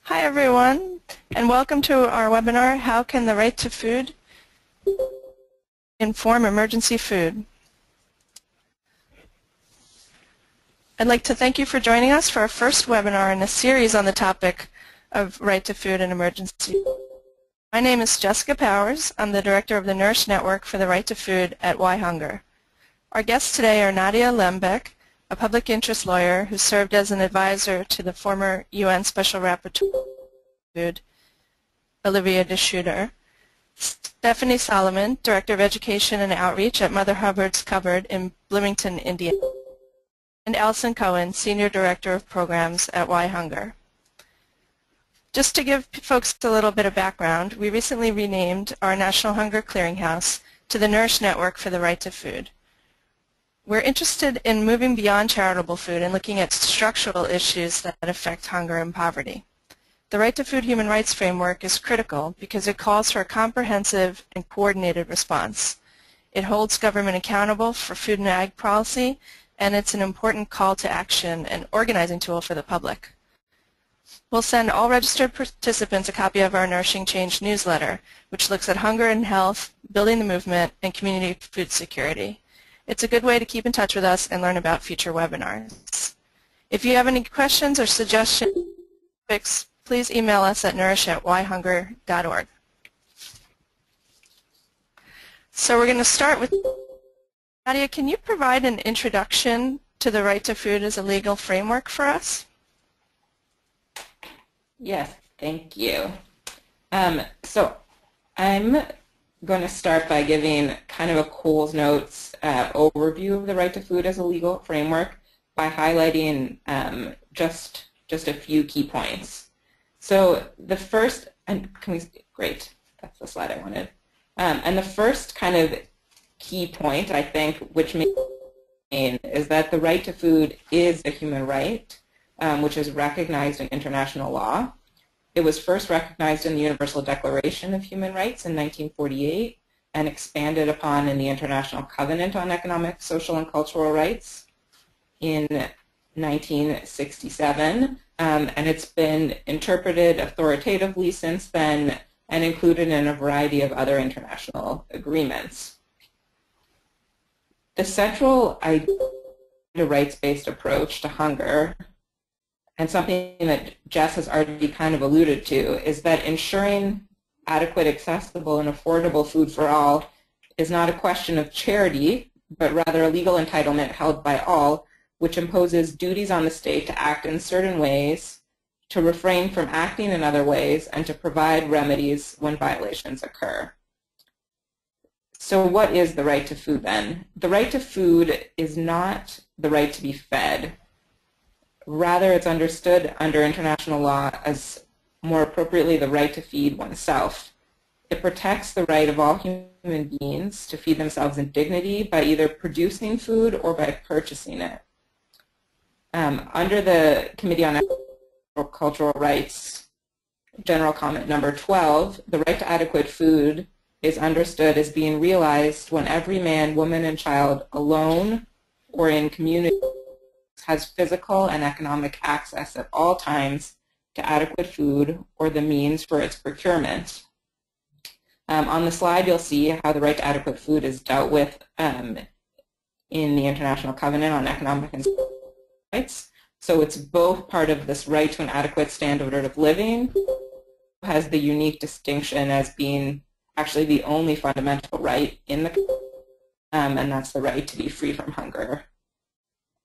Hi everyone, and welcome to our webinar, How Can the Right to Food Inform Emergency Food? I'd like to thank you for joining us for our first webinar in a series on the topic of right to food and emergency. My name is Jessica Powers. I'm the director of the Nourish Network for the Right to Food at Why Hunger. Our guests today are Nadia Lembeck, a public interest lawyer who served as an advisor to the former UN Special Rapporteur for Food, Olivia de Schutter, Stephanie Solomon, Director of Education and Outreach at Mother Hubbards Cupboard in Bloomington, Indiana, and Alison Cohen, Senior Director of Programs at Why Hunger. Just to give folks a little bit of background, we recently renamed our National Hunger Clearinghouse to the Nourish Network for the Right to Food. We're interested in moving beyond charitable food and looking at structural issues that affect hunger and poverty. The Right to Food Human Rights Framework is critical because it calls for a comprehensive and coordinated response. It holds government accountable for food and ag policy, and it's an important call to action and organizing tool for the public. We'll send all registered participants a copy of our Nourishing Change newsletter, which looks at hunger and health, building the movement, and community food security. It's a good way to keep in touch with us and learn about future webinars. If you have any questions or suggestions, please email us at nourish@whyhunger.org. So we're going to start with Nadia. Can you provide an introduction to the right to food as a legal framework for us? Yes, thank you. So I'm going to start by giving kind of a Coles Notes overview of the right to food as a legal framework by highlighting just a few key points. So the first, great, that's the slide I wanted. And the first kind of key point, I think, which is that the right to food is a human right, which is recognized in international law. It was first recognized in the Universal Declaration of Human Rights in 1948 and expanded upon in the International Covenant on Economic, Social, and Cultural Rights in 1967. And it's been interpreted authoritatively since then and included in a variety of other international agreements. The central idea of a rights-based approach to hunger, and something that Jess has already kind of alluded to, is that ensuring adequate, accessible, and affordable food for all is not a question of charity, but rather a legal entitlement held by all, which imposes duties on the state to act in certain ways, to refrain from acting in other ways, and to provide remedies when violations occur. So what is the right to food then? The right to food is not the right to be fed. Rather, it's understood under international law as more appropriately the right to feed oneself. It protects the right of all human beings to feed themselves in dignity by either producing food or by purchasing it. Under the Committee on Cultural Rights, General Comment number 12, the right to adequate food is understood as being realized when every man, woman, and child alone or in community has physical and economic access at all times to adequate food or the means for its procurement. On the slide, you'll see how the right to adequate food is dealt with in the International Covenant on Economic and Social Rights. So it's both part of this right to an adequate standard of living, has the unique distinction as being actually the only fundamental right in the and that's the right to be free from hunger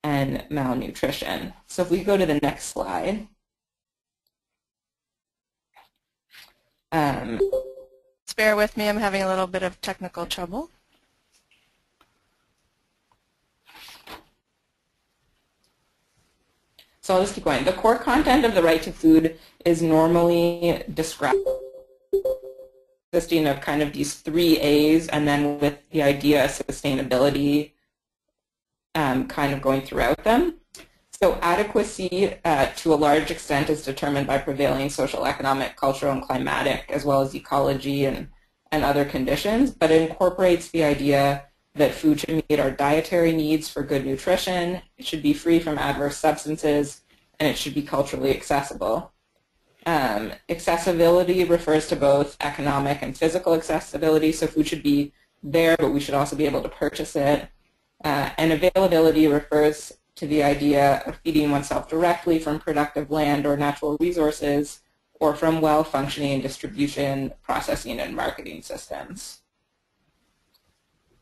and malnutrition. So if we go to the next slide. Bear with me, I'm having a little bit of technical trouble. So I'll just keep going. The core content of the right to food is normally described consisting of kind of these 3 A's, and then with the idea of sustainability kind of going throughout them. So adequacy, to a large extent, is determined by prevailing social, economic, cultural, and climatic, as well as ecology and other conditions, but it incorporates the idea that food should meet our dietary needs for good nutrition, it should be free from adverse substances, and it should be culturally accessible. Accessibility refers to both economic and physical accessibility, so food should be there, but we should also be able to purchase it. And availability refers to the idea of feeding oneself directly from productive land or natural resources, or from well-functioning distribution, processing, and marketing systems.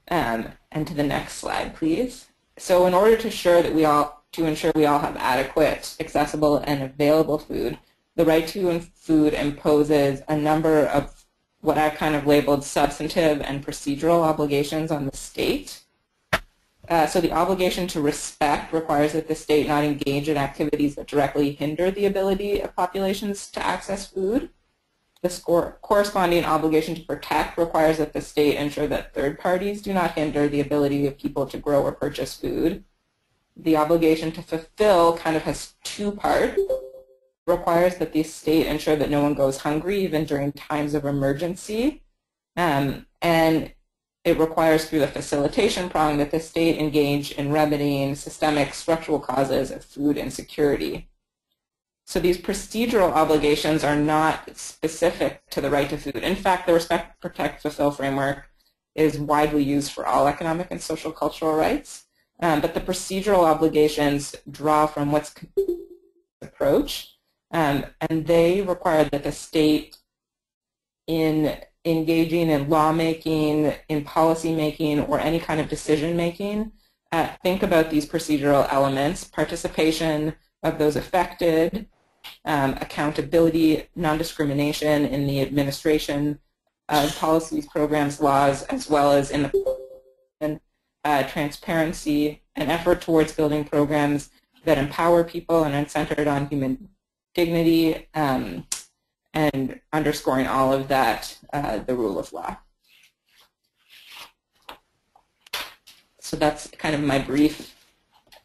And to the next slide, please. So in order to ensure we all have adequate, accessible, and available food, the right to food imposes a number of what I've kind of labeled substantive and procedural obligations on the state. So the obligation to respect requires that the state not engage in activities that directly hinder the ability of populations to access food. The corresponding obligation to protect requires that the state ensure that third parties do not hinder the ability of people to grow or purchase food. The obligation to fulfill kind of has two parts. Requires that the state ensure that no one goes hungry even during times of emergency. And it requires through the facilitation prong that the state engage in remedying systemic structural causes of food insecurity. So these procedural obligations are not specific to the right to food. In fact, the Respect, Protect, Fulfill framework is widely used for all economic and social cultural rights. But the procedural obligations draw from what's approach, and they require that the state in engaging in lawmaking, in policymaking, or any kind of decision-making, think about these procedural elements: participation of those affected, accountability, non-discrimination in the administration of policies, programs, laws, as well as in the transparency, an effort towards building programs that empower people and are centered on human dignity, and underscoring all of that, the rule of law. So that's kind of my brief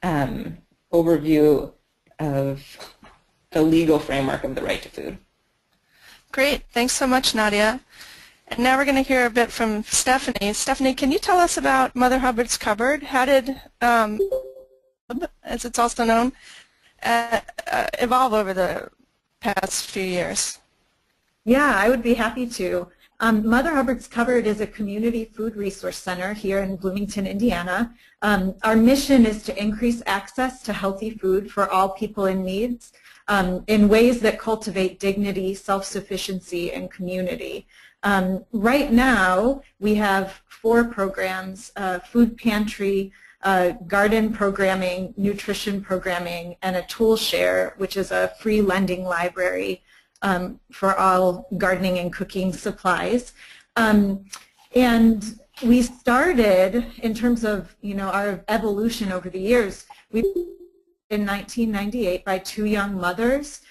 overview of the legal framework of the right to food. Great. Thanks so much, Nadia. And now we're going to hear a bit from Stephanie. Stephanie, can you tell us about Mother Hubbards Cupboard? How did, as it's also known, evolve over the past few years? Yeah, I would be happy to. Mother Hubbards Cupboard is a community food resource center here in Bloomington, Indiana. Our mission is to increase access to healthy food for all people in need in ways that cultivate dignity, self-sufficiency, and community. Right now, we have 4 programs: food pantry, garden programming, nutrition programming, and a tool share, which is a free lending library for all gardening and cooking supplies. And we started, in terms of our evolution over the years, we in 1998 by 2 young mothers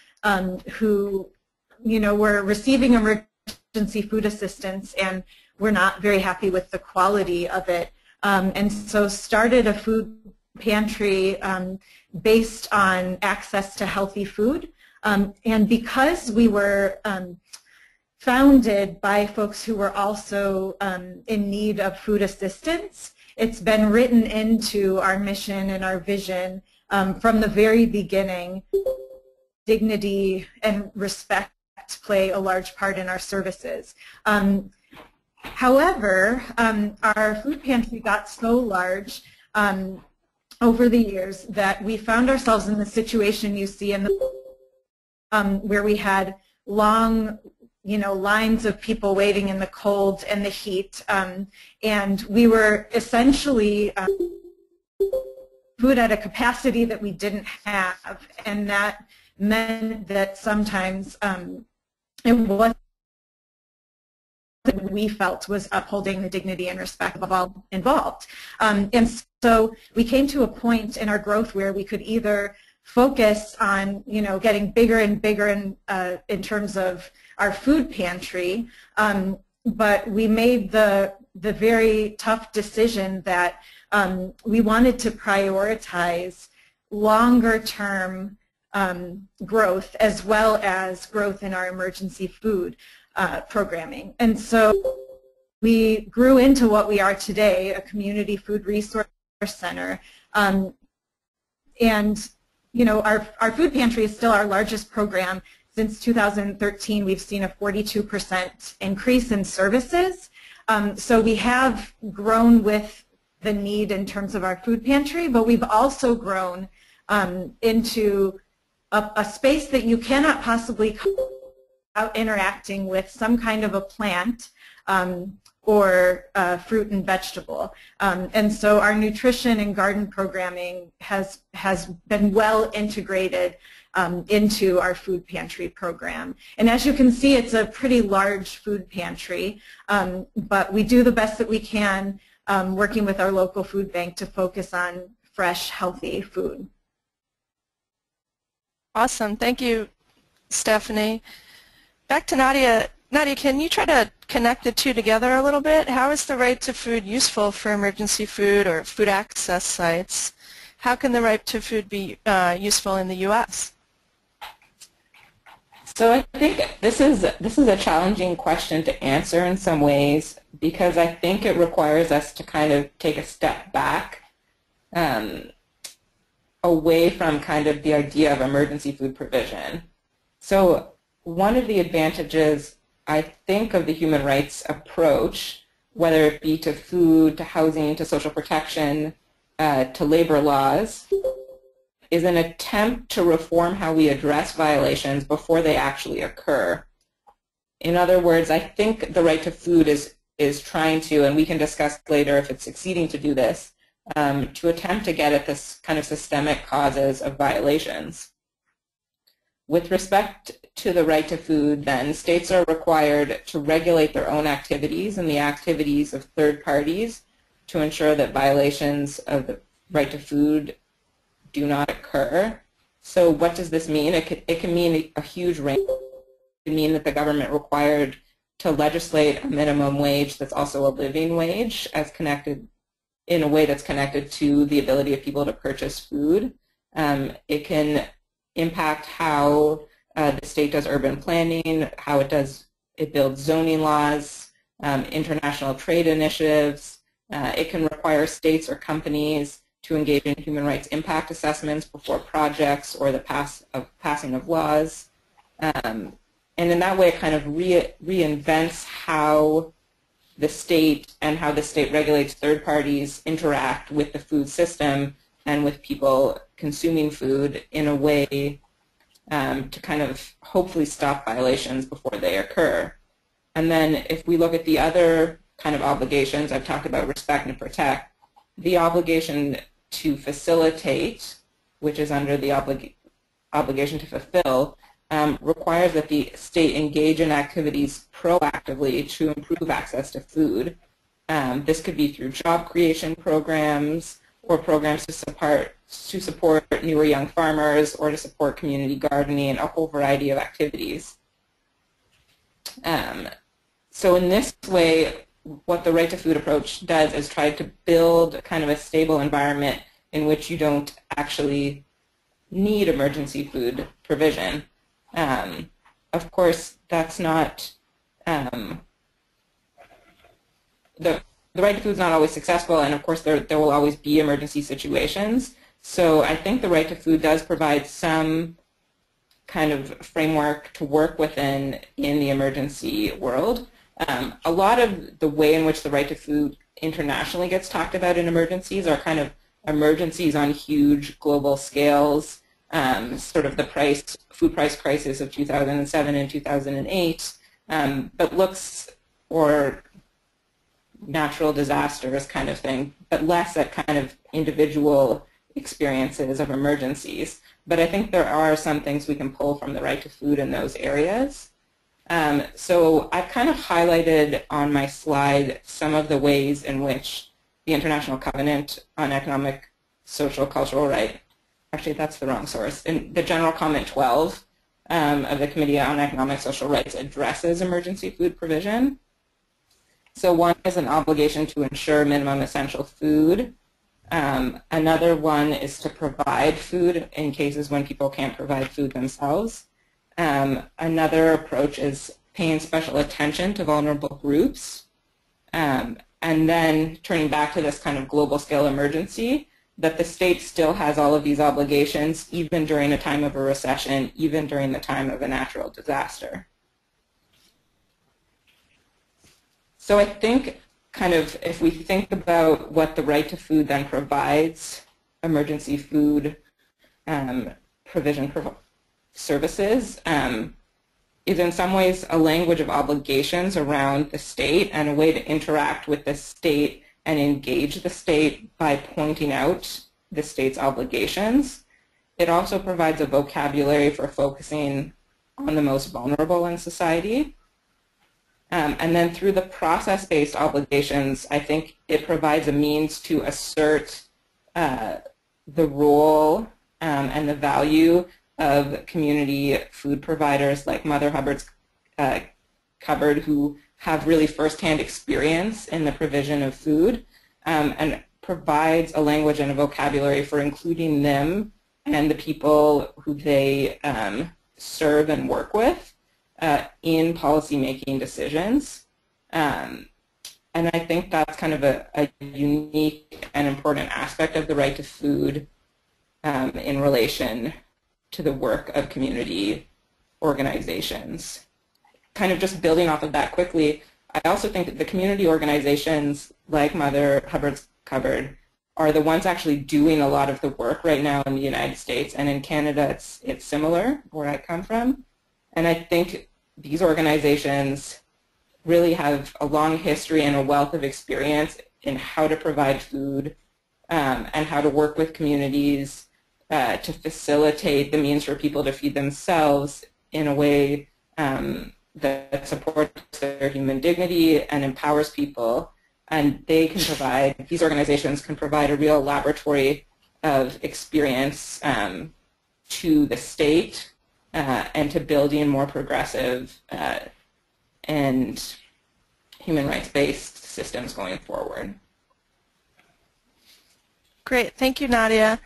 who were receiving emergency food assistance and were not very happy with the quality of it. And so started a food pantry based on access to healthy food. And because we were founded by folks who were also in need of food assistance, it's been written into our mission and our vision from the very beginning. Dignity and respect play a large part in our services. However, our food pantry got so large over the years that we found ourselves in the situation you see in the where we had long, lines of people waiting in the cold and the heat, and we were essentially food at a capacity that we didn't have, and that meant that sometimes it wasn't that we felt was upholding the dignity and respect of all involved. And so we came to a point in our growth where we could either focus on getting bigger and bigger in terms of our food pantry, but we made the very tough decision that we wanted to prioritize longer term growth as well as growth in our emergency food programming. And so we grew into what we are today, a community food resource center. And our food pantry is still our largest program. Since 2013, we've seen a 42% increase in services. So we have grown with the need in terms of our food pantry, but we've also grown into a space that you cannot possibly come without interacting with some kind of a plant or fruit and vegetable. And so our nutrition and garden programming has been well integrated into our food pantry program. And as you can see, it's a pretty large food pantry, but we do the best that we can working with our local food bank to focus on fresh, healthy food. Awesome. Thank you, Stephanie. Back to Nadia. Nadia, can you try to connect the two together a little bit? How is the right to food useful for emergency food or food access sites? How can the right to food be useful in the U.S.? So I think this is a challenging question to answer in some ways, because I think it requires us to kind of take a step back away from kind of the idea of emergency food provision. So one of the advantages, I think, of the human rights approach, whether it be to food, to housing, to social protection, to labor laws, is an attempt to reform how we address violations before they actually occur. In other words, I think the right to food is trying to, and we can discuss later if it's succeeding to do this, to attempt to get at this kind of systemic causes of violations. With respect to the right to food, then, states are required to regulate their own activities and the activities of third parties to ensure that violations of the right to food do not occur. So what does this mean? It can mean a huge range. It can mean that the government required to legislate a minimum wage that's also a living wage, as connected in a way that's connected to the ability of people to purchase food. It can impact how the state does urban planning, how it builds zoning laws, international trade initiatives. It can require states or companies to engage in human rights impact assessments before projects or the passing of laws. And in that way, it kind of reinvents how the state and how the state regulates third parties interact with the food system and with people consuming food in a way to kind of hopefully stop violations before they occur. And then if we look at the other kind of obligations, I've talked about respect and protect, the obligation to facilitate, which is under the obligation to fulfill, requires that the state engage in activities proactively to improve access to food. This could be through job creation programs or programs to support newer young farmers or to support community gardening, a whole variety of activities. So in this way, what the right to food approach does is try to build kind of a stable environment in which you don't actually need emergency food provision. Of course, that's not, the right to food is not always successful, and of course there will always be emergency situations. So I think the right to food does provide some kind of framework to work within in the emergency world. A lot of the way in which the right to food internationally gets talked about in emergencies are kind of emergencies on huge global scales, sort of the food price crisis of 2007 and 2008, but looks, or natural disasters kind of thing, but less at kind of individual experiences of emergencies. But I think there are some things we can pull from the right to food in those areas. So I've kind of highlighted on my slide some of the ways in which the International Covenant on Economic, Social, Cultural Right, actually that's the wrong source, in the General Comment 12 of the Committee on Economic, Social Rights addresses emergency food provision. So one is an obligation to ensure minimum essential food. Another one is to provide food in cases when people can't provide food themselves. Another approach is paying special attention to vulnerable groups. And then turning back to this kind of global scale emergency, that the state still has all of these obligations, even during a time of a recession, even during the time of a natural disaster. So I think kind of if we think about what the right to food then provides, emergency food provision services is in some ways a language of obligations around the state and a way to interact with the state and engage the state by pointing out the state's obligations. It also provides a vocabulary for focusing on the most vulnerable in society. And then through the process-based obligations, I think it provides a means to assert the role and the value of community food providers like Mother Hubbards Cupboard, who have really firsthand experience in the provision of food, and provides a language and a vocabulary for including them and the people who they serve and work with in policy-making decisions. And I think that's kind of a unique and important aspect of the right to food in relation to the work of community organizations. Kind of just building off of that quickly, I also think that the community organizations like Mother Hubbards Cupboard are the ones actually doing a lot of the work right now in the United States, and in Canada it's similar, where I come from. And I think these organizations really have a long history and a wealth of experience in how to provide food and how to work with communities to facilitate the means for people to feed themselves in a way that supports their human dignity and empowers people. And they can provide, these organizations can provide a real laboratory of experience to the state and to building more progressive and human rights-based systems going forward. Great, thank you, Nadia.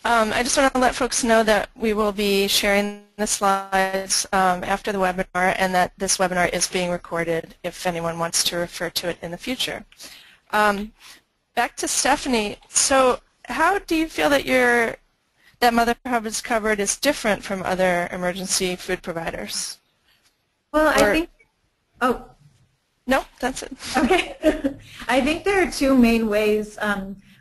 I just want to let folks know that we will be sharing the slides after the webinar, and that this webinar is being recorded if anyone wants to refer to it in the future. Back to Stephanie. So how do you feel that that Mother Hubbards Cupboard is different from other emergency food providers? Well, I think, oh. No, that's it. Okay. I think there are two main ways.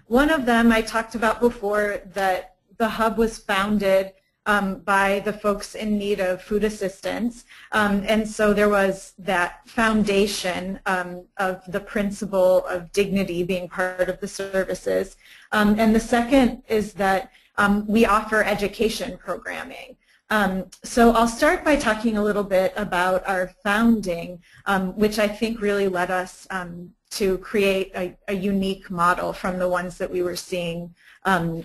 One of them I talked about before, that the hub was founded by the folks in need of food assistance. And so there was that foundation of the principle of dignity being part of the services. And the second is that we offer education programming. So I'll start by talking a little bit about our founding, which I think really led us to create a unique model from the ones that we were seeing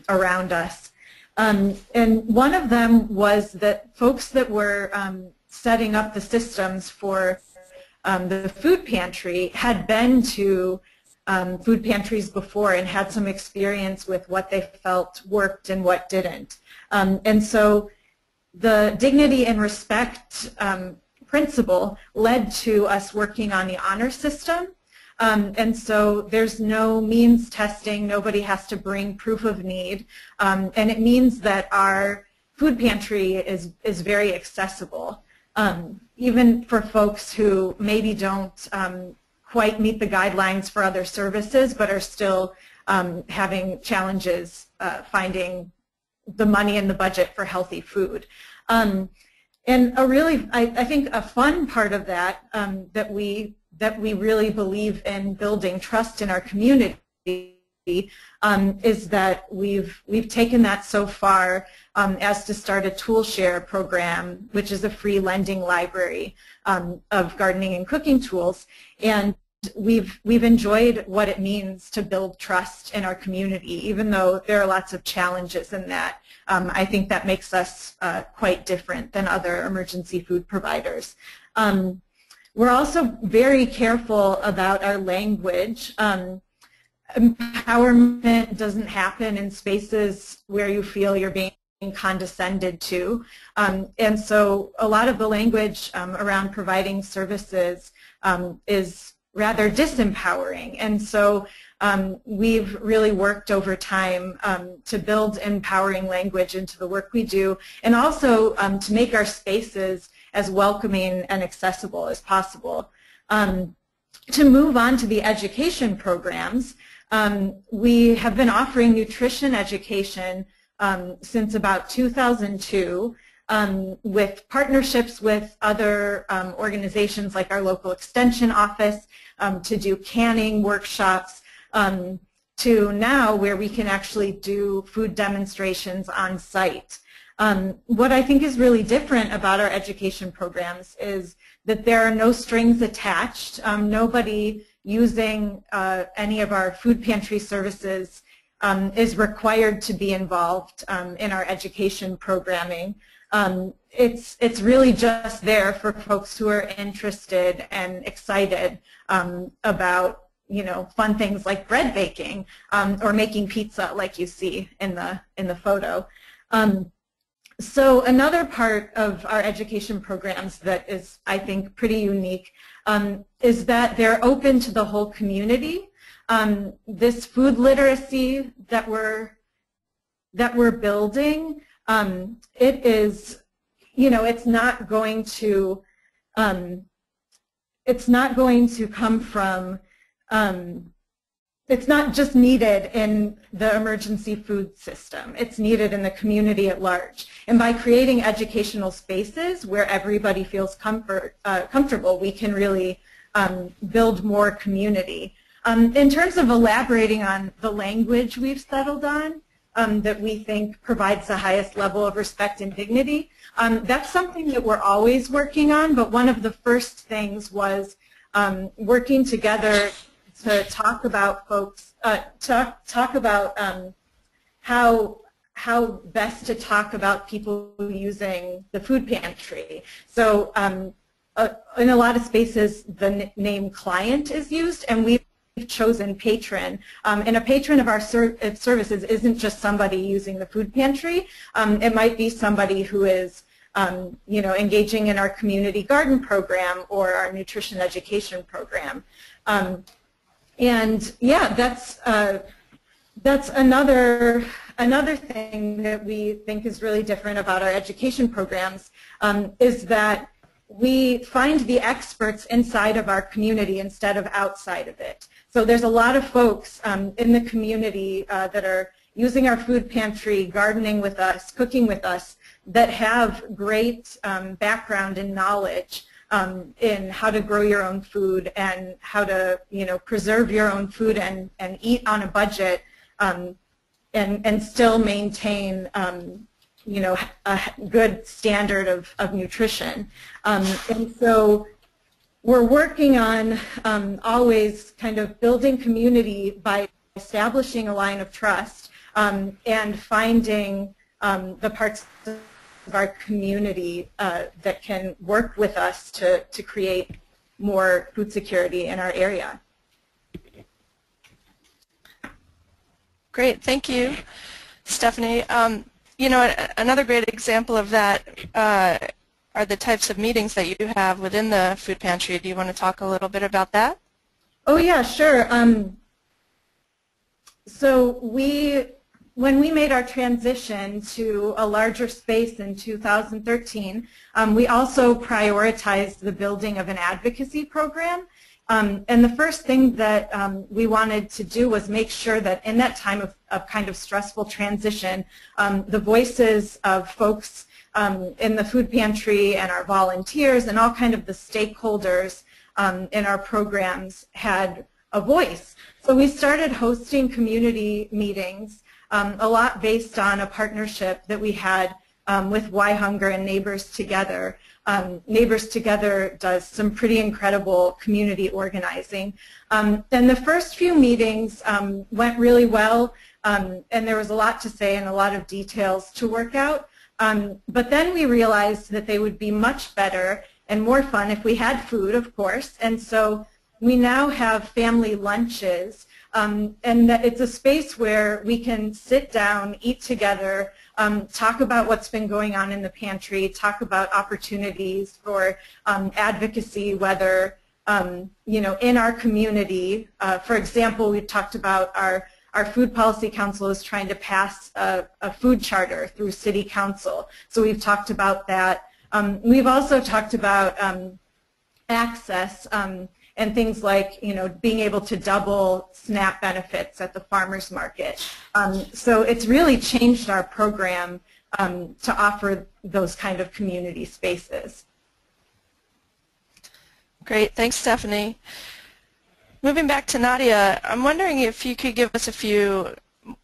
around us. And one of them was that folks that were setting up the systems for the food pantry had been to food pantries before and had some experience with what they felt worked and what didn't. And so the dignity and respect principle led to us working on the honor system. And so there's no means testing. Nobody has to bring proof of need. And it means that our food pantry is very accessible, even for folks who maybe don't quite meet the guidelines for other services, but are still having challenges finding the money in the budget for healthy food. And a really, I think a fun part of that, that we really believe in building trust in our community, is that we've taken that so far as to start a tool share program, which is a free lending library of gardening and cooking tools. And we've enjoyed what it means to build trust in our community, even though there are lots of challenges in that. I think that makes us quite different than other emergency food providers. We're also very careful about our language. Empowerment doesn't happen in spaces where you feel you're being condescended to. And so a lot of the language around providing services is rather disempowering. And so We've really worked over time to build empowering language into the work we do, and also to make our spaces as welcoming and accessible as possible. To move on to the education programs, we have been offering nutrition education since about 2002 with partnerships with other organizations like our local extension office to do canning workshops, to now where we can actually do food demonstrations on site. What I think is really different about our education programs is that there are no strings attached. Nobody using any of our food pantry services is required to be involved in our education programming. It's really just there for folks who are interested and excited about fun things like bread baking or making pizza, like you see in the photo. So another part of our education programs that is, I think, pretty unique is that they're open to the whole community. This food literacy that we're building, it is, it's not going to come from. It's not just needed in the emergency food system. It's needed in the community at large. And by creating educational spaces where everybody feels comfortable, we can really build more community. In terms of elaborating on the language we've settled on that we think provides the highest level of respect and dignity, that's something that we're always working on, but one of the first things was working together to talk about folks, talk about how best to talk about people using the food pantry. So in a lot of spaces, the name client is used, and we've chosen patron. And a patron of our services isn't just somebody using the food pantry. It might be somebody who is engaging in our community garden program or our nutrition education program. And yeah, that's another thing that we think is really different about our education programs, is that we find the experts inside of our community instead of outside of it. So there's a lot of folks in the community that are using our food pantry, gardening with us, cooking with us, that have great background and knowledge in how to grow your own food and how to preserve your own food and eat on a budget and still maintain a good standard of nutrition. And so we're working on always kind of building community by establishing a line of trust and finding the parts of our community that can work with us to create more food security in our area. Great, thank you, Stephanie. Another great example of that are the types of meetings that you have within the food pantry. Do you want to talk a little bit about that? Oh yeah, sure. So when we made our transition to a larger space in 2013, we also prioritized the building of an advocacy program. And the first thing that we wanted to do was make sure that in that time of kind of stressful transition, the voices of folks in the food pantry and our volunteers and all kind of the stakeholders in our programs had a voice. So we started hosting community meetings, a lot based on a partnership that we had with Why Hunger and Neighbors Together. Neighbors Together does some pretty incredible community organizing. And the first few meetings went really well, and there was a lot to say and a lot of details to work out. But then we realized that they would be much better and more fun if we had food, of course. And so we now have family lunches, and it's a space where we can sit down, eat together, talk about what's been going on in the pantry, talk about opportunities for advocacy, whether in our community. For example, we talked about our Food Policy Council is trying to pass a food charter through City Council. So we've talked about that. We've also talked about access and things like, being able to double SNAP benefits at the farmers market. So it's really changed our program to offer those kind of community spaces. Great, thanks, Stephanie. Moving back to Nadia, I'm wondering if you could give us a few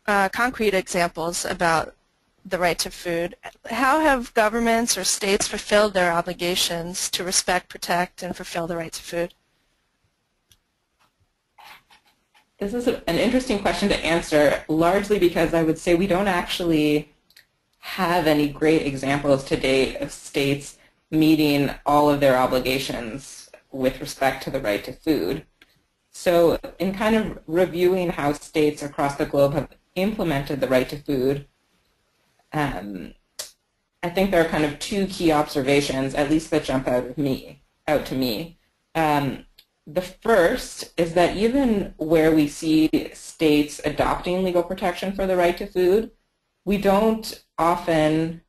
concrete examples about the right to food. How have governments or states fulfilled their obligations to respect, protect, and fulfill the right to food? This is an interesting question to answer, largely because I would say we don't actually have any great examples to date of states meeting all of their obligations with respect to the right to food. So in kind of reviewing how states across the globe have implemented the right to food, I think there are kind of two key observations, at least that jump out to me. The first is that even where we see states adopting legal protection for the right to food, we don't often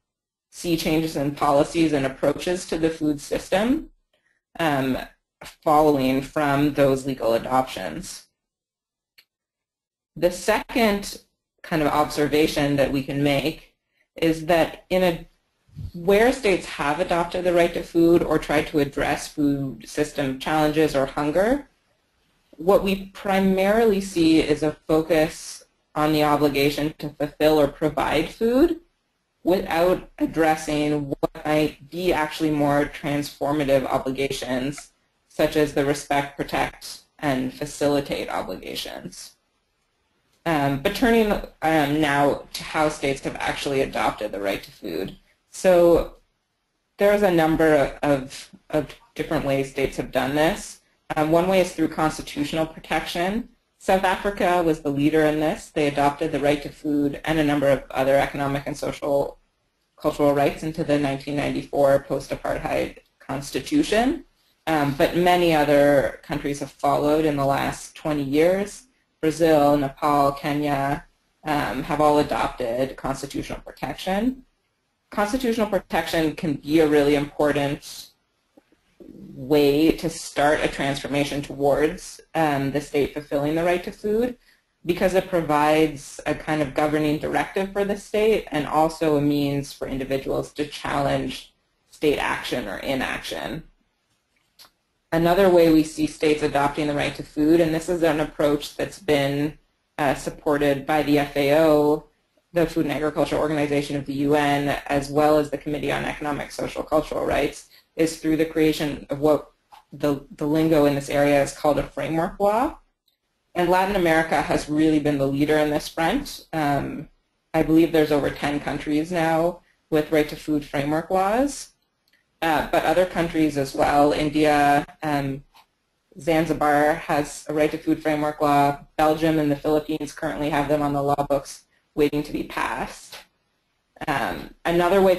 see changes in policies and approaches to the food system following from those legal adoptions. The second kind of observation that we can make is that where states have adopted the right to food or tried to address food system challenges or hunger, what we primarily see is a focus on the obligation to fulfill or provide food without addressing what might be actually more transformative obligations, such as the respect, protect, and facilitate obligations. But turning now to how states have actually adopted the right to food. So there's a number of different ways states have done this. One way is through constitutional protection. South Africa was the leader in this. They adopted the right to food and a number of other economic and social cultural rights into the 1994 post-apartheid constitution. But many other countries have followed in the last 20 years. Brazil, Nepal, Kenya have all adopted constitutional protection. Constitutional protection can be a really important way to start a transformation towards the state fulfilling the right to food, because it provides a kind of governing directive for the state and also a means for individuals to challenge state action or inaction. Another way we see states adopting the right to food, and this is an approach that's been supported by the FAO, the Food and Agriculture Organization of the UN, as well as the Committee on Economic, Social, Cultural Rights, is through the creation of what the lingo in this area is called a framework law. And Latin America has really been the leader in this front. I believe there's over 10 countries now with right to food framework laws. But other countries as well, India, Zanzibar has a right to food framework law. Belgium and the Philippines currently have them on the law books waiting to be passed. Another way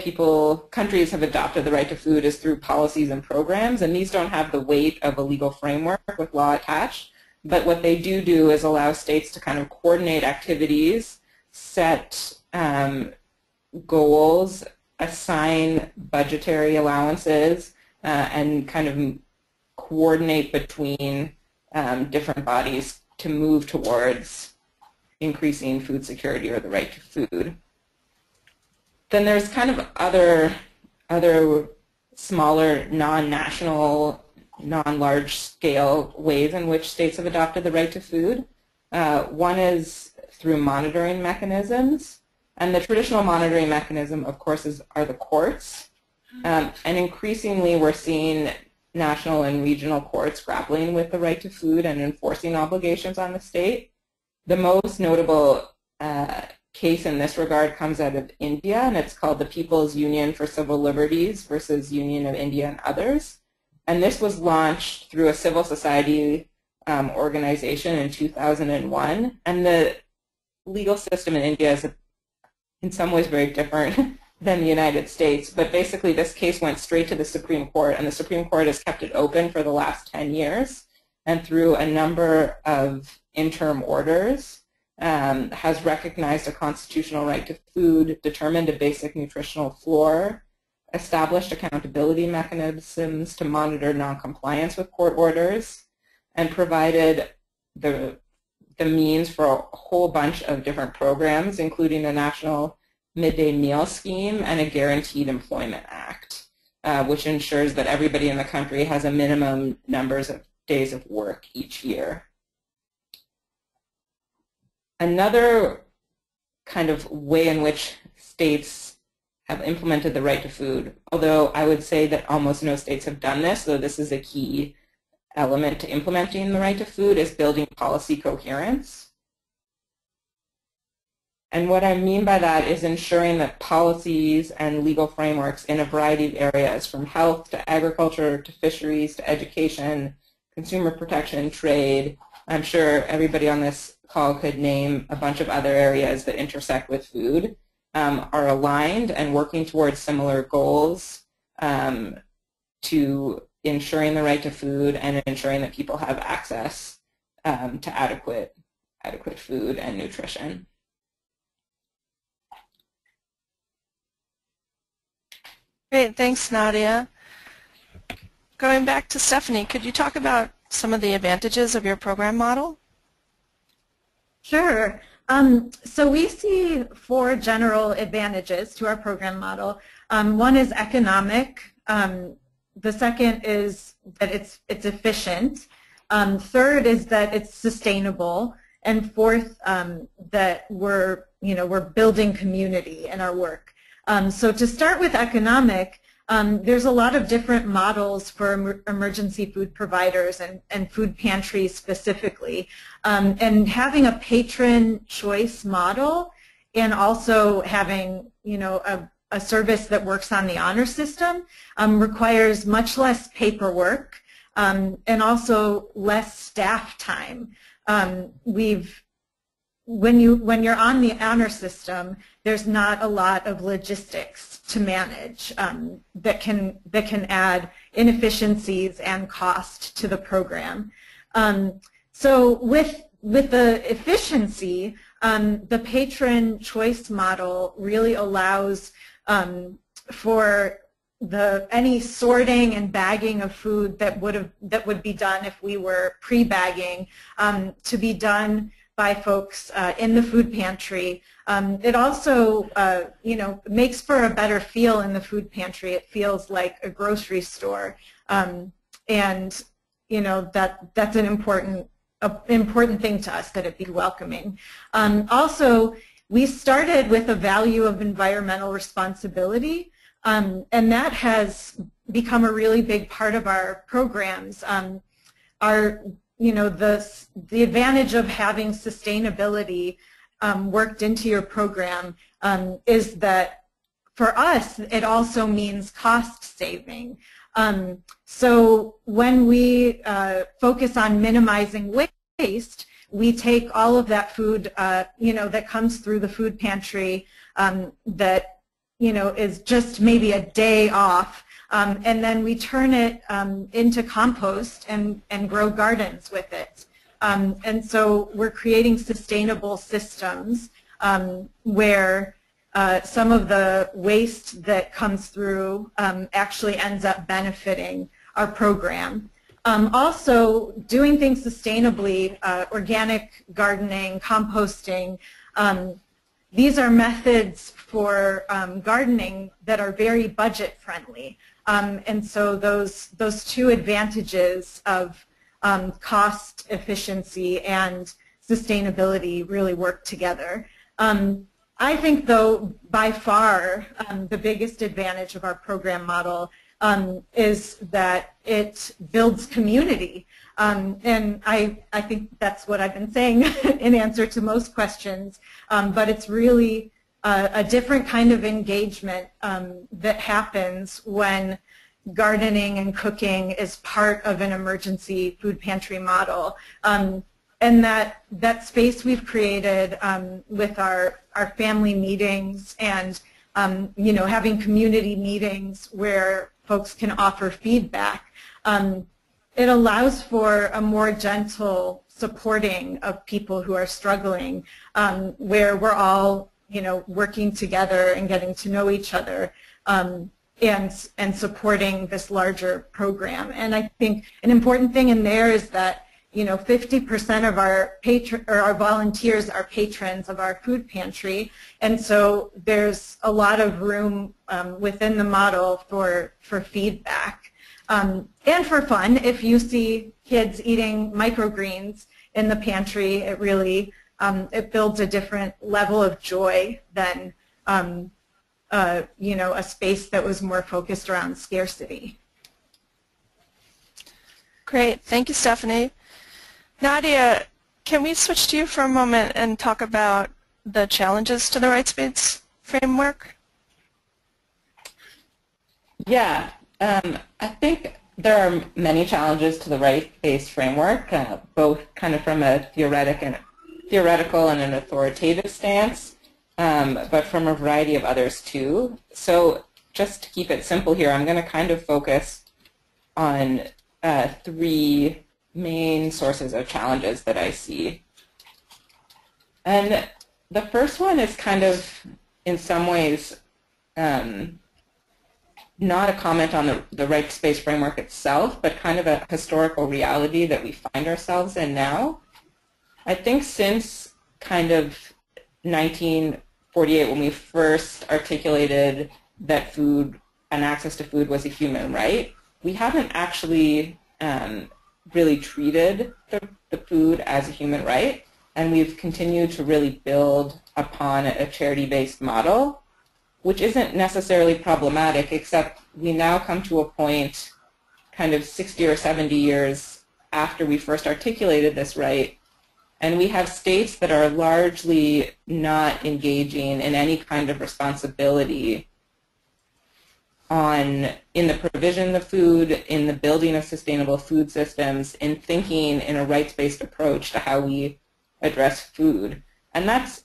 countries have adopted the right to food is through policies and programs, and these don't have the weight of a legal framework with law attached, but what they do is allow states to kind of coordinate activities, set goals, assign budgetary allowances, and kind of coordinate between different bodies to move towards increasing food security or the right to food. Then there's kind of other smaller, non-national, non-large scale ways in which states have adopted the right to food. One is through monitoring mechanisms. And the traditional monitoring mechanism, of course, are the courts. And increasingly, we're seeing national and regional courts grappling with the right to food and enforcing obligations on the state. The most notable case in this regard comes out of India, and it's called the People's Union for Civil Liberties versus Union of India and Others. And this was launched through a civil society organization in 2001. And the legal system in India is in some ways very different than the United States, but basically this case went straight to the Supreme Court, and the Supreme Court has kept it open for the last 10 years, and through a number of interim orders has recognized a constitutional right to food, determined a basic nutritional floor, established accountability mechanisms to monitor noncompliance with court orders, and provided the means for a whole bunch of different programs, including the National Midday Meal Scheme and a Guaranteed Employment Act, which ensures that everybody in the country has a minimum numbers of days of work each year. Another kind of way in which states have implemented the right to food, although I would say that almost no states have done this, though this is a key element to implementing the right to food, is building policy coherence. And what I mean by that is ensuring that policies and legal frameworks in a variety of areas, from health to agriculture to fisheries to education, consumer protection, trade, I'm sure everybody on this call could name a bunch of other areas that intersect with food, are aligned and working towards similar goals to ensuring the right to food and ensuring that people have access to adequate food and nutrition. Great, thanks, Nadia. Going back to Stephanie, could you talk about some of the advantages of your program model? Sure. So we see 4 general advantages to our program model. One is economic. The second is that it's efficient. Third is that it's sustainable. And fourth, that we're building community in our work. So to start with economic, there's a lot of different models for emergency food providers and food pantries specifically. And having a patron choice model and also having a service that works on the honor system requires much less paperwork and also less staff time. When you're on the honor system, there's not a lot of logistics to manage that can add inefficiencies and cost to the program. So with the efficiency, the patron choice model really allows for any sorting and bagging of food that would be done if we were pre-bagging to be done by folks in the food pantry. It also, makes for a better feel in the food pantry. It feels like a grocery store, and that's an important thing to us, that it be welcoming. Also, we started with a value of environmental responsibility, and that has become a really big part of our programs. The advantage of having sustainability worked into your program is that for us it also means cost saving. So when we focus on minimizing waste, we take all of that food that comes through the food pantry that is just maybe a day off, and then we turn it into compost and grow gardens with it. And so we're creating sustainable systems where some of the waste that comes through actually ends up benefiting our program. Also, doing things sustainably, organic gardening, composting, these are methods for gardening that are very budget friendly. And so those two advantages of cost efficiency and sustainability really work together. I think, though, by far the biggest advantage of our program model is that it builds community. And I think that's what I've been saying in answer to most questions, but it's really a different kind of engagement that happens when gardening and cooking is part of an emergency food pantry model. And that space we've created with our family meetings and having community meetings where folks can offer feedback. It allows for a more gentle supporting of people who are struggling, where we're all, working together and getting to know each other, and supporting this larger program. And I think an important thing in there is that 50% of our volunteers are patrons of our food pantry, and so there's a lot of room within the model for feedback and for fun. If you see kids eating microgreens in the pantry, it really it builds a different level of joy than a space that was more focused around scarcity. Great, thank you, Stephanie. Nadia, can we switch to you for a moment and talk about the challenges to the rights-based framework? Yeah, I think there are many challenges to the rights-based framework, both kind of from a theoretical and an authoritative stance, but from a variety of others too. So just to keep it simple here, I'm going to kind of focus on three main sources of challenges that I see. And the first one is kind of, in some ways, not a comment on the rights-based framework itself, but kind of a historical reality that we find ourselves in now. I think since kind of 1948, when we first articulated that food and access to food was a human right, we haven't actually really treated the food as a human right, and we've continued to really build upon a charity-based model, which isn't necessarily problematic, except we now come to a point kind of 60 or 70 years after we first articulated this right, and we have states that are largely not engaging in any kind of responsibility in the provision of food, in the building of sustainable food systems, in thinking in a rights-based approach to how we address food. And that's,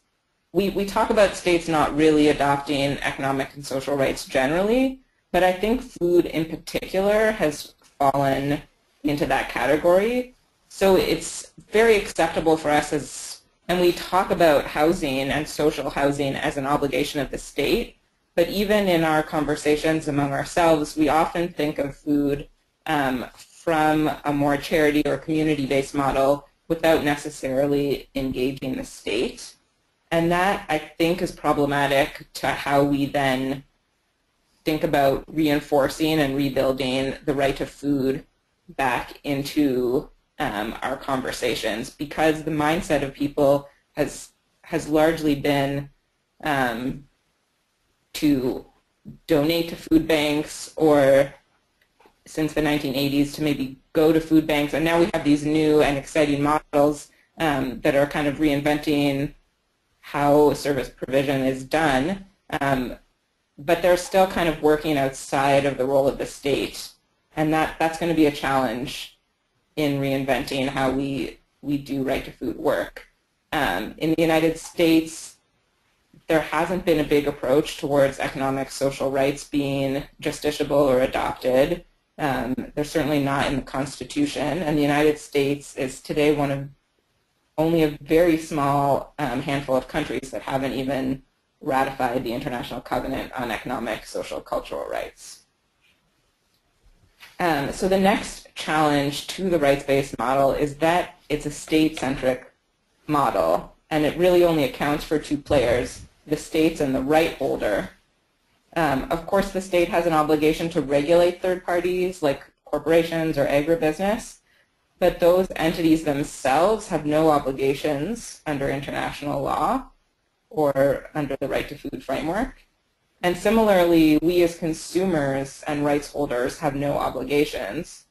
we talk about states not really adopting economic and social rights generally, but I think food in particular has fallen into that category. So it's very acceptable for us and we talk about housing and social housing as an obligation of the state, but even in our conversations among ourselves, we often think of food from a more charity or community-based model without necessarily engaging the state. And that, I think, is problematic to how we then think about reinforcing and rebuilding the right to food back into our conversations, because the mindset of people has largely been to donate to food banks, or since the 1980s to maybe go to food banks, and now we have these new and exciting models that are kind of reinventing how service provision is done, but they're still kind of working outside of the role of the state, and that's going to be a challenge in reinventing how we do right to food work. In the United States, there hasn't been a big approach towards economic social rights being justiciable or adopted. They're certainly not in the Constitution, and the United States is today one of only a very small handful of countries that haven't even ratified the International Covenant on Economic, Social, Cultural Rights. So the next challenge to the rights-based model is that it's a state-centric model, and it really only accounts for two players, the states and the right holder. Of course, the state has an obligation to regulate third parties like corporations or agribusiness, but those entities themselves have no obligations under international law or under the right to food framework. And similarly, we as consumers and rights holders have no obligations.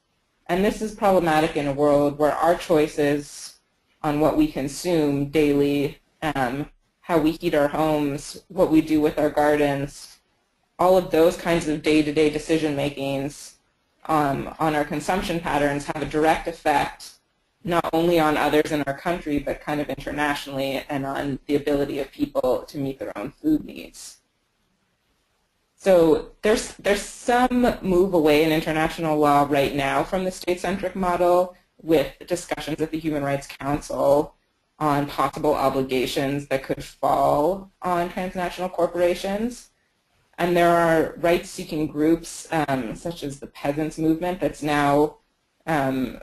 And this is problematic in a world where our choices on what we consume daily, how we heat our homes, what we do with our gardens, all of those kinds of day-to-day decision makings on our consumption patterns have a direct effect not only on others in our country, but kind of internationally, and on the ability of people to meet their own food needs. So there's some move away in international law right now from the state-centric model, with discussions at the Human Rights Council on possible obligations that could fall on transnational corporations. And there are rights-seeking groups, such as the Peasants Movement, that's now in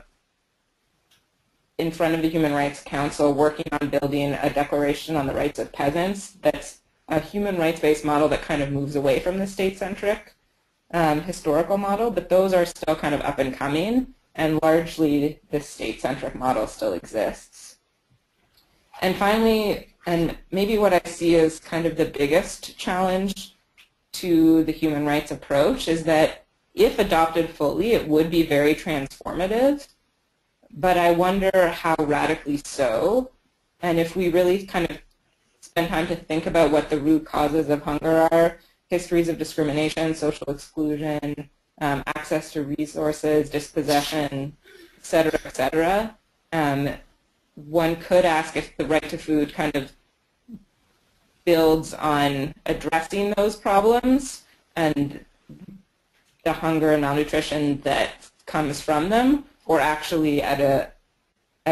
front of the Human Rights Council working on building a declaration on the rights of peasants that's a human rights-based model that kind of moves away from the state-centric historical model, but those are still kind of up and coming, and largely the state-centric model still exists. And finally, and maybe what I see as kind of the biggest challenge to the human rights approach, is that if adopted fully, it would be very transformative, but I wonder how radically so, and if we really kind of spend time to think about what the root causes of hunger are, histories of discrimination, social exclusion, access to resources, dispossession, et cetera, one could ask if the right to food kind of builds on addressing those problems and the hunger and malnutrition that comes from them, or actually at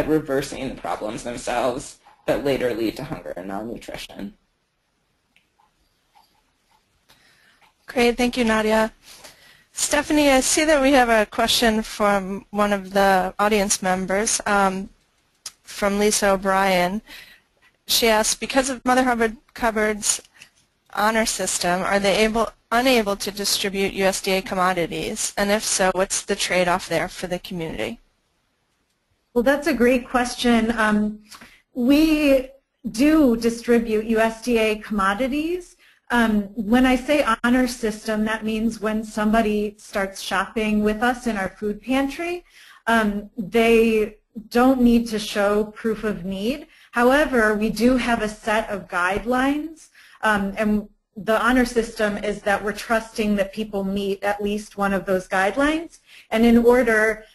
reversing the problems themselves that later lead to hunger and malnutrition. Great, thank you, Nadia. Stephanie, I see that we have a question from one of the audience members, from Lisa O'Brien. She asks, because of Mother Hubbard Cupboard's honor system, are they unable to distribute USDA commodities? And if so, what's the trade-off there for the community? Well, that's a great question. We do distribute USDA commodities. When I say honor system, that means when somebody starts shopping with us in our food pantry, they don't need to show proof of need. However, we do have a set of guidelines, and the honor system is that we're trusting that people meet at least one of those guidelines. And in order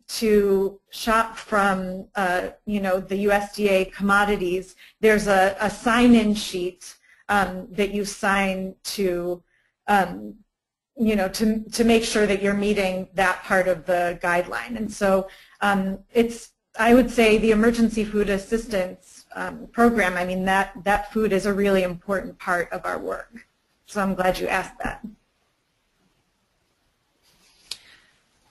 to shop from the USDA commodities, there's a sign-in sheet that you sign to to make sure that you're meeting that part of the guideline. And so I would say the emergency food assistance program, I mean, that food is a really important part of our work. So I'm glad you asked that.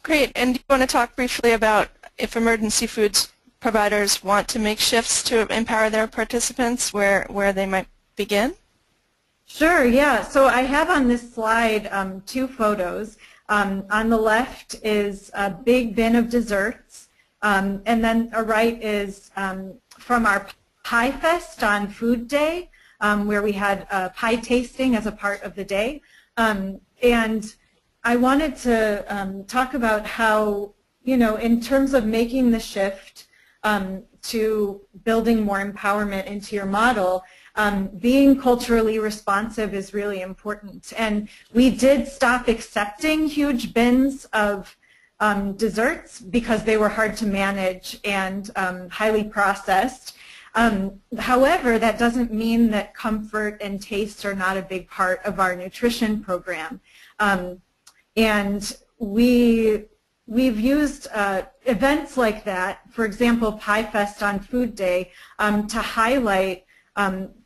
Great. And do you want to talk briefly about if emergency foods providers want to make shifts to empower their participants, where they might begin? Sure, yeah. So I have on this slide two photos. On the left is a big bin of desserts, and then right is from our Pie Fest on Food Day, where we had pie tasting as a part of the day. And I wanted to talk about how, in terms of making the shift to building more empowerment into your model, being culturally responsive is really important. And we did stop accepting huge bins of desserts because they were hard to manage and highly processed. However, that doesn't mean that comfort and taste are not a big part of our nutrition program. And we've used events like that, for example, Pie Fest on Food Day, to highlight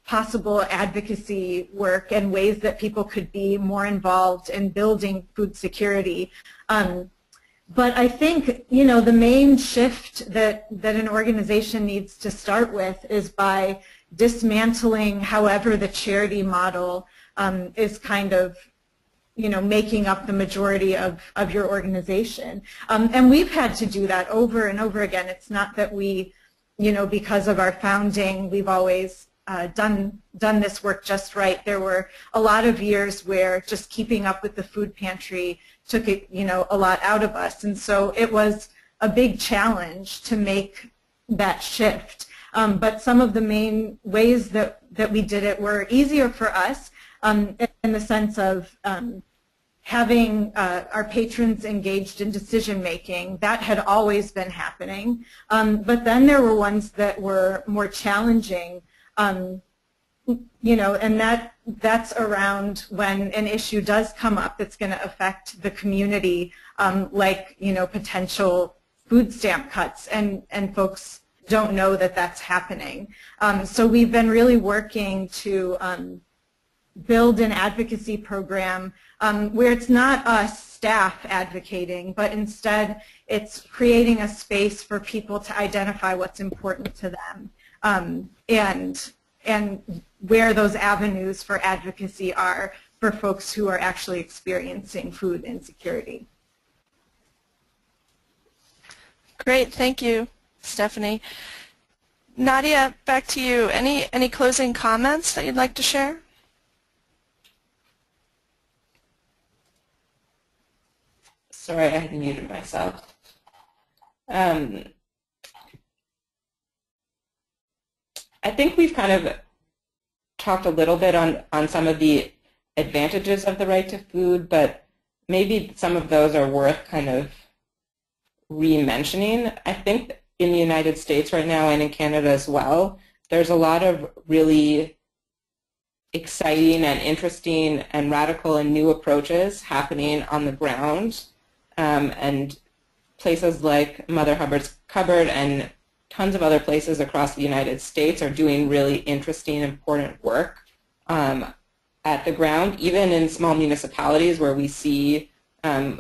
possible advocacy work and ways that people could be more involved in building food security. But I think, the main shift that an organization needs to start with is by dismantling however the charity model is kind of making up the majority of your organization. And we've had to do that over and over again. It's not that we, because of our founding, we've always done this work just right. There were a lot of years where just keeping up with the food pantry took it, a lot out of us. And so it was a big challenge to make that shift. But some of the main ways that we did it were easier for us in the sense of having our patrons engaged in decision making. That had always been happening. But then there were ones that were more challenging. and that's around when an issue does come up that's going to affect the community, like, potential food stamp cuts, and folks don't know that that's happening. So we've been really working to build an advocacy program where it's not us staff advocating, but instead it's creating a space for people to identify what's important to them, and where those avenues for advocacy are for folks who are actually experiencing food insecurity. Great, thank you, Stephanie. Nadia, back to you. Any closing comments that you'd like to share? Sorry, I had muted myself. I think we've kind of talked a little bit on some of the advantages of the right to food, but maybe some of those are worth kind of re-mentioning. I think in the United States right now, and in Canada as well, there's a lot of really exciting and interesting and radical and new approaches happening on the ground, and places like Mother Hubbards Cupboard and tons of other places across the United States are doing really interesting, important work at the ground, even in small municipalities where we see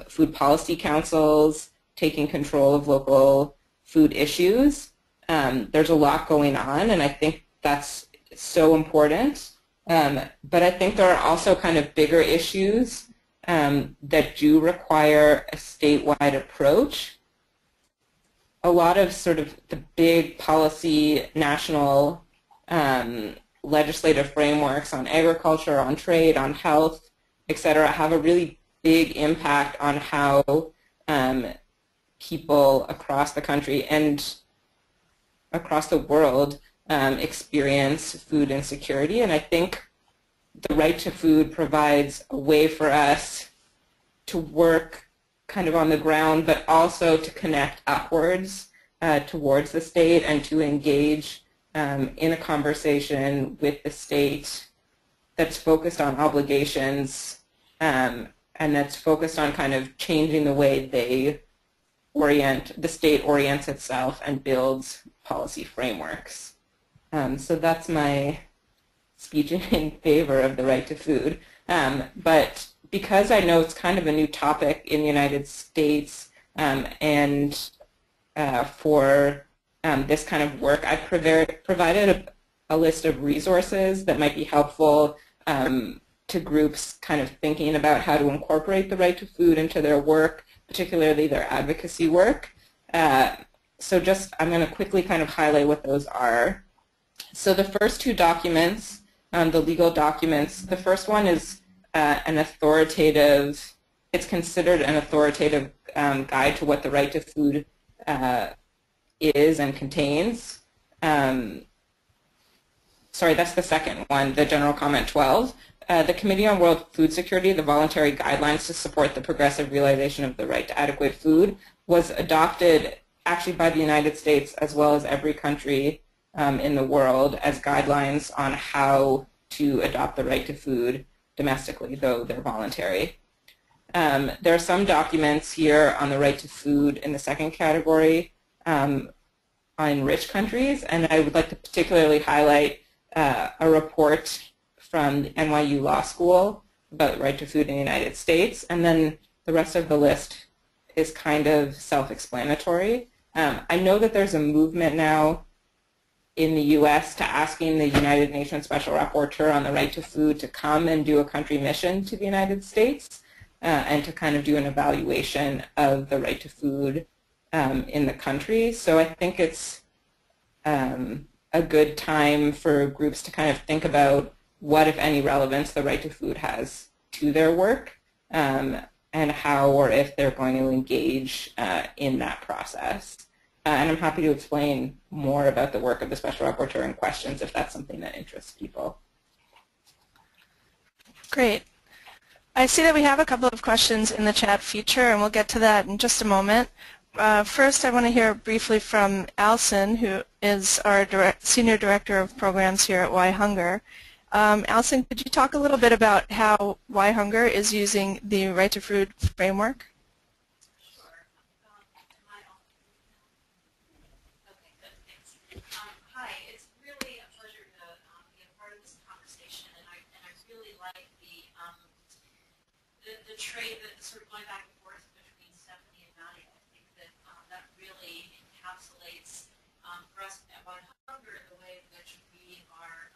food policy councils taking control of local food issues. There's a lot going on, and I think that's so important. But I think there are also kind of bigger issues that do require a statewide approach. A lot of sort of the big policy, national legislative frameworks on agriculture, on trade, on health, et cetera, have a really big impact on how people across the country and across the world experience food insecurity. And I think the right to food provides a way for us to work kind of on the ground, but also to connect upwards towards the state and to engage in a conversation with the state that's focused on obligations and that's focused on kind of changing the way the state orients itself and builds policy frameworks. So that's my speech in favor of the right to food. But because I know it's kind of a new topic in the United States, and for this kind of work, I've provided a list of resources that might be helpful to groups kind of thinking about how to incorporate the right to food into their work, particularly their advocacy work. So just, I'm going to quickly kind of highlight what those are. So the first two documents, the legal documents, the first one is an authoritative, it's considered an authoritative guide to what the right to food is and contains. Sorry, that's the second one, the General Comment 12. The Committee on World Food Security, the Voluntary Guidelines to Support the Progressive Realization of the Right to Adequate Food, was adopted actually by the United States as well as every country in the world as guidelines on how to adopt the right to food domestically, though they're voluntary. There are some documents here on the right to food in the second category on rich countries, and I would like to particularly highlight a report from the NYU Law School about the right to food in the United States, and then the rest of the list is kind of self-explanatory. I know that there's a movement now in the U.S. to asking the United Nations Special Rapporteur on the right to food to come and do a country mission to the United States and to kind of do an evaluation of the right to food in the country. So I think it's a good time for groups to kind of think about what, if any, relevance the right to food has to their work and how or if they're going to engage in that process. And I'm happy to explain more about the work of the Special Rapporteur in questions if that's something that interests people. Great. I see that we have a couple of questions in the chat feature, and we'll get to that in just a moment. First, I want to hear briefly from Alison, who is our Senior Director of Programs here at Why Hunger. Allison, could you talk a little bit about how Why Hunger is using the Right to Food framework? The trade that sort of going back and forth between Stephanie and Nadia, I think that that really encapsulates for us at One Hunger the way in which we are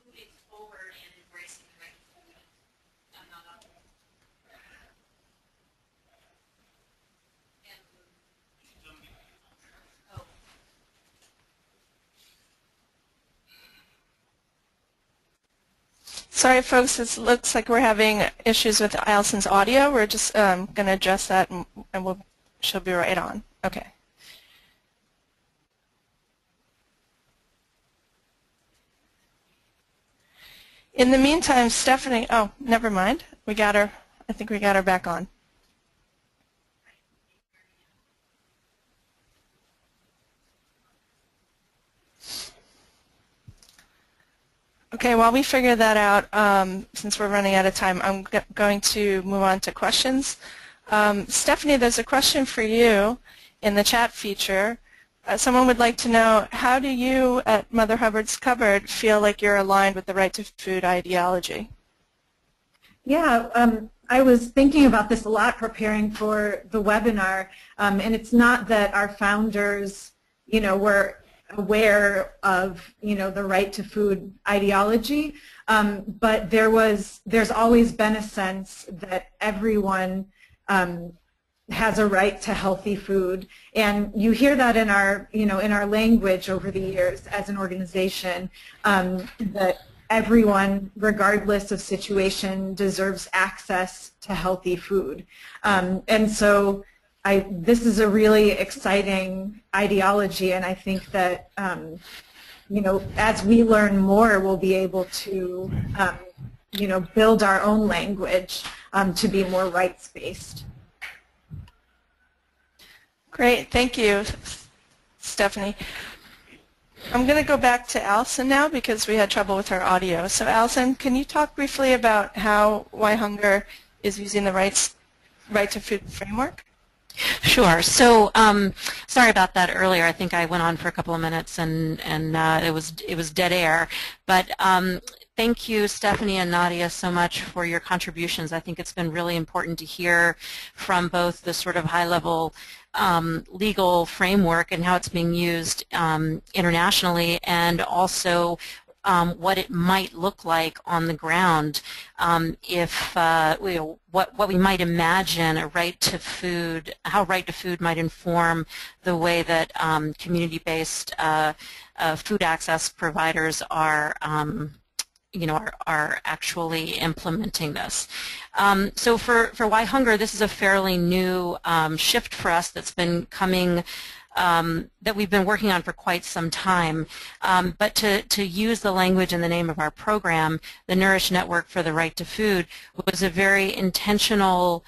moving forward and embracing the right to food. Oh. Sorry, folks, it looks like we're having issues with Allison's audio. We're just going to address that, and she'll be right on. Okay. In the meantime, Stephanie, oh, never mind. We got her. I think we got her back on. Okay, while we figure that out, since we're running out of time, I'm going to move on to questions. Stephanie, there's a question for you in the chat feature. Someone would like to know, how do you at Mother Hubbards Cupboard feel like you're aligned with the right to food ideology? Yeah, I was thinking about this a lot preparing for the webinar, and it's not that our founders, were aware of, the right to food ideology, but there's always been a sense that everyone has a right to healthy food, and you hear that in our, in our language over the years as an organization, that everyone, regardless of situation, deserves access to healthy food, and so this is a really exciting ideology, and I think that as we learn more, we'll be able to build our own language to be more rights-based. Great, thank you, Stephanie. I'm going to go back to Allison now because we had trouble with her audio. So Allison, can you talk briefly about how Why Hunger is using the right to food framework? Sure. So sorry about that earlier. I think I went on for a couple of minutes and it was dead air. But thank you, Stephanie and Nadia, so much for your contributions. I think it's been really important to hear from both the sort of high-level legal framework and how it's being used internationally, and also what it might look like on the ground if what we might imagine a right to food, how right to food might inform the way that community-based food access providers are are actually implementing this. So for Why Hunger, this is a fairly new shift for us that's been coming, that we've been working on for quite some time. But to use the language and the name of our program, the Nourish Network for the Right to Food, was a very intentional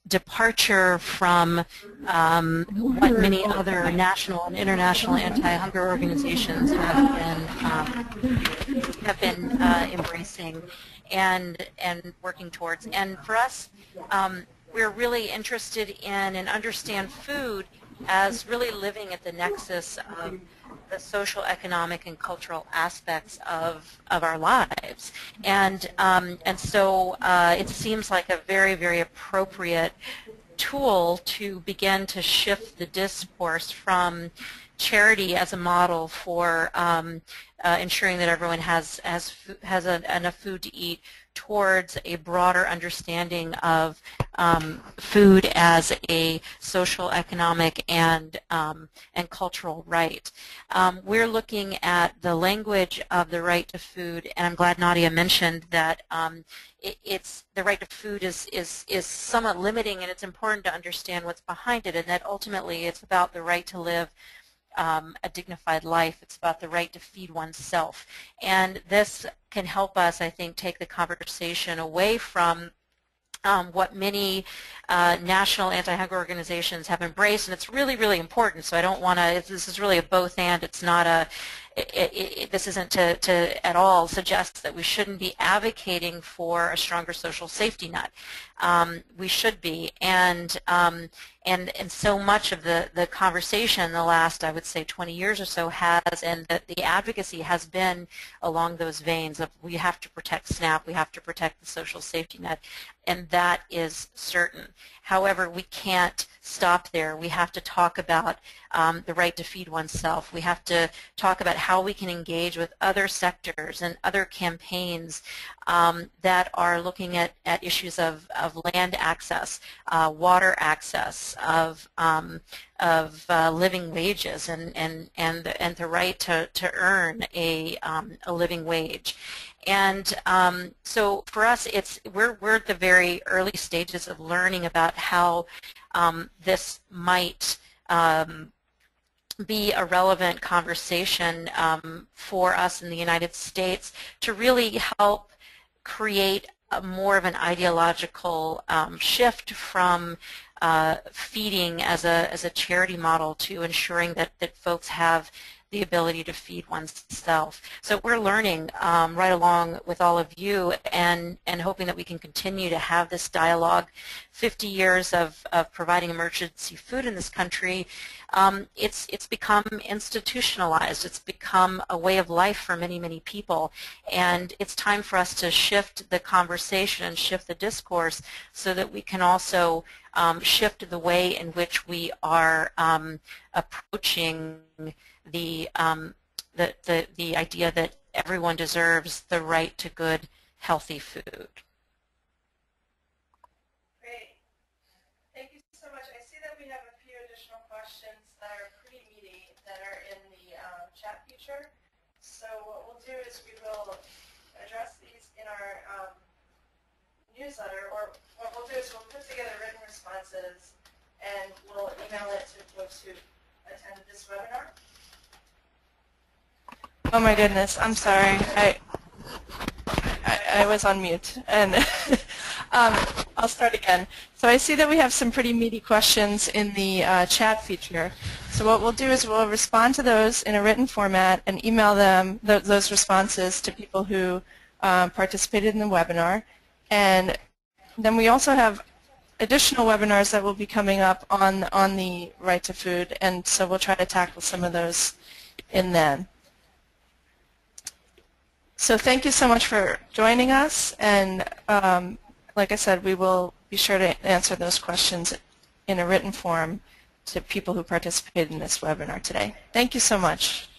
departure from what many other national and international anti-hunger organizations have been embracing and working towards. And for us, we're really interested in and understand food as really living at the nexus of the social, economic, and cultural aspects of our lives. And so it seems like a very, very appropriate tool to begin to shift the discourse from charity as a model for ensuring that everyone has enough food to eat, towards a broader understanding of food as a social, economic, and cultural right. We're looking at the language of the right to food, and I'm glad Nadia mentioned that the right to food is somewhat limiting, and it's important to understand what's behind it, and that ultimately it's about the right to live a dignified life. It's about the right to feed oneself. And this can help us, I think, take the conversation away from what many national anti-hunger organizations have embraced, and it's really, really important. So I don't want to, this is really a both and, it's not this isn't to at all suggest that we shouldn't be advocating for a stronger social safety net. We should be, and so much of the conversation in the last, I would say, 20 years or so has, and the advocacy has been along those veins of we have to protect SNAP, we have to protect the social safety net, and that is certain. However, we can't stop there. We have to talk about the right to feed oneself. We have to talk about how we can engage with other sectors and other campaigns that are looking at issues of land access, water access, of living wages, and the right to earn a living wage. And so for us, we're at the very early stages of learning about how this might be a relevant conversation for us in the United States to really help create more of an ideological shift from feeding as a charity model to ensuring that folks have the ability to feed oneself. So we're learning right along with all of you, and hoping that we can continue to have this dialogue. 50 years of providing emergency food in this country, it's become institutionalized. It's become a way of life for many, many people, and it's time for us to shift the conversation and shift the discourse so that we can also shift the way in which we are approaching the idea that everyone deserves the right to good, healthy food. Great. Thank you so much. I see that we have a few additional questions that are pretty meaty that are in the chat feature. So what we'll do is we will address these in our newsletter, or what we'll do is we'll put together written responses and we'll email it to folks who attended this webinar. Oh my goodness, I'm sorry. I was on mute, and I'll start again. So I see that we have some pretty meaty questions in the chat feature. So what we'll do is we'll respond to those in a written format and email them, those responses, to people who participated in the webinar. And then we also have additional webinars that will be coming up on the right to food, and so we'll try to tackle some of those in them. So thank you so much for joining us, and like I said, we will be sure to answer those questions in a written form to people who participated in this webinar today. Thank you so much.